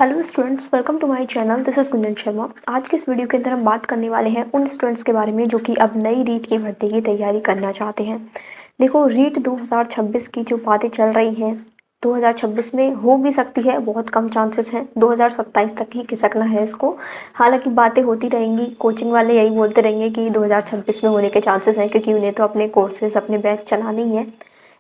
Hello students, welcome to my channel. This is Gunjan Sharma. आज के इस वीडियो के अंदर हम बात करने वाले हैं उन स्टूडेंट्स के बारे में जो कि अब नई रीट की भर्ती की तैयारी करना चाहते हैं। देखो, रीट 2026 की जो बातें चल रही हैं 2026 में हो भी सकती है, बहुत कम चांसेस हैं। 2027 तक ही खिसकना है इसको। हालांकि बातें होती रहेंगी, कोचिंग वाले यही बोलते रहेंगे कि 2026 में होने के चांसेस हैं, क्योंकि उन्हें तो अपने कोर्सेज अपने बैच चलाने ही हैं।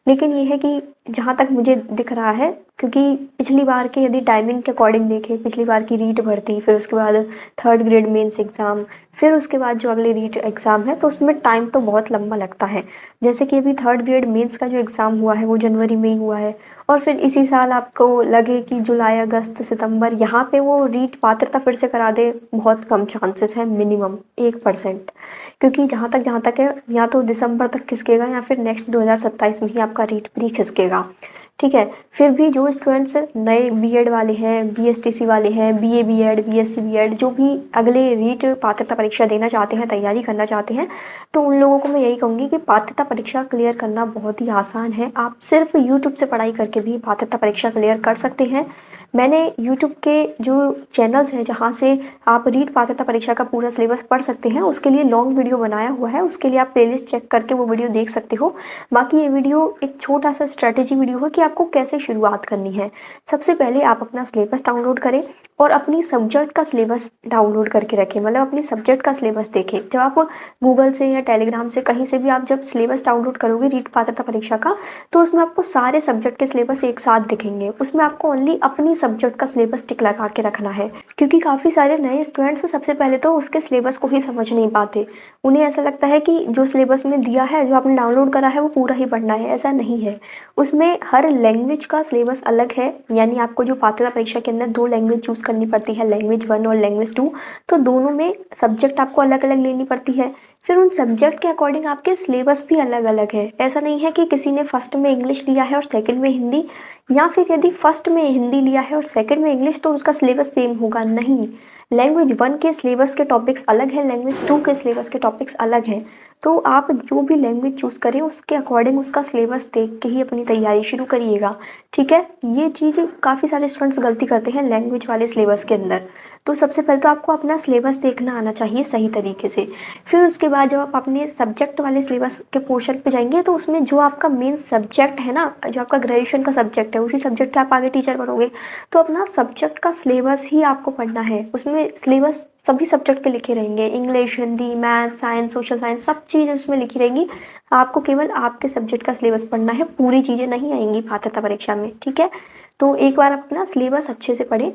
लेकिन ये है कि जहाँ तक मुझे दिख रहा है, क्योंकि पिछली बार के यदि टाइमिंग के अकॉर्डिंग देखें, पिछली बार की रीट भर्ती, फिर उसके बाद थर्ड ग्रेड मेंस एग्ज़ाम, फिर उसके बाद जो अगले रीट एग्ज़ाम है, तो उसमें टाइम तो बहुत लंबा लगता है। जैसे कि अभी थर्ड ग्रेड मेंस का जो एग्ज़ाम हुआ है वो जनवरी में ही हुआ है, और फिर इसी साल आपको लगे कि जुलाई अगस्त सितंबर यहाँ पे वो रीट पात्रता फिर से करा दे, बहुत कम चांसेस है, मिनिमम 1%। क्योंकि जहाँ तक है, या तो दिसंबर तक खिसकेगा या फिर नेक्स्ट 2027 में ही आपका रीट प्री खिसकेगा। ठीक है। फिर भी जो स्टूडेंट्स नए बीएड वाले हैं, बीएसटीसी वाले हैं, बीए बीएड, बीएससी बीएड, जो भी अगले रीट पात्रता परीक्षा देना चाहते हैं, तैयारी करना चाहते हैं, तो उन लोगों को मैं यही कहूँगी कि पात्रता परीक्षा क्लियर करना बहुत ही आसान है। आप सिर्फ यूट्यूब से पढ़ाई करके भी पात्रता परीक्षा क्लियर कर सकते हैं। मैंने यूट्यूब के जो चैनल्स हैं जहाँ से आप रीट पात्रता परीक्षा का पूरा सिलेबस पढ़ सकते हैं, उसके लिए लॉन्ग वीडियो बनाया हुआ है। उसके लिए आप प्लेलिस्ट चेक करके वो वीडियो देख सकते हो। बाकी ये वीडियो एक छोटा सा स्ट्रेटेजी वीडियो है कि आपको कैसे शुरुआत करनी है। सबसे पहले आप अपना सिलेबस डाउनलोड करें और अपनी सब्जेक्ट का सिलेबस डाउनलोड करके रखें, मतलब अपनी सब्जेक्ट का सिलेबस देखें। जब आप गूगल से या टेलीग्राम से कहीं से भी आप जब सिलेबस डाउनलोड करोगे रीट पात्रता परीक्षा का, तो उसमें आपको सारे सब्जेक्ट के सिलेबस एक साथ दिखेंगे। उसमें आपको ओनली अपनी सब्जेक्ट का सिलेबस टिक लगा के रखना है, क्योंकि काफ़ी सारे नए स्टूडेंट्स सबसे पहले तो उसके सिलेबस को ही समझ नहीं पाते। उन्हें ऐसा लगता है कि जो सिलेबस में दिया है, जो आपने डाउनलोड करा है, वो पूरा ही पढ़ना है। ऐसा नहीं है। उसमें हर लैंग्वेज का सिलेबस अलग है, यानी आपको जो पात्रता परीक्षा के अंदर 2 लैंग्वेज चूज़ करनी पड़ती है, लैंग्वेज 1 और लैंग्वेज 2। तो दोनों में सब्जेक्ट आपको अलग अलग लेनी पड़ती है। फिर उन सब्जेक्ट के अकॉर्डिंग आपके सिलेबस भी अलग अलग है। ऐसा नहीं है कि किसी ने फर्स्ट में इंग्लिश लिया है और सेकंड में हिंदी, या फिर यदि फर्स्ट में हिंदी लिया है और सेकंड में इंग्लिश, तो उसका सिलेबस सेम होगा, नहीं। लैंग्वेज 1 के सिलेबस के टॉपिक्स अलग हैं, लैंग्वेज 2 के सिलेबस के टॉपिक्स अलग हैं। तो आप जो भी लैंग्वेज चूज़ करें उसके अकॉर्डिंग उसका सिलेबस देख के ही अपनी तैयारी शुरू करिएगा। ठीक है। ये चीज़ काफ़ी सारे स्टूडेंट्स गलती करते हैं लैंग्वेज वाले सिलेबस के अंदर। तो सबसे पहले तो आपको अपना सिलेबस देखना आना चाहिए सही तरीके से। फिर उसके बाद जब आप अपने सब्जेक्ट वाले सिलेबस के पोर्शन पे जाएंगे, तो उसमें जो आपका मेन सब्जेक्ट है ना, जो आपका ग्रेजुएशन का सब्जेक्ट है, उसी सब्जेक्ट के आप आगे टीचर बनोगे। तो अपना सब्जेक्ट का सिलेबस ही आपको पढ़ना है। उसमें सिलेबस सभी सब्जेक्ट के लिखे रहेंगे, English, Hindi, math, science, social science, सब चीज़ उसमें लिखी रहेंगी। आपको केवल आपके सब्जेक्ट का सिलेबस पढ़ना है, पूरी चीज़ें नहीं आएंगी पात्रता परीक्षा में। ठीक है। तो एक बार अपना सिलेबस अच्छे से पढ़ें।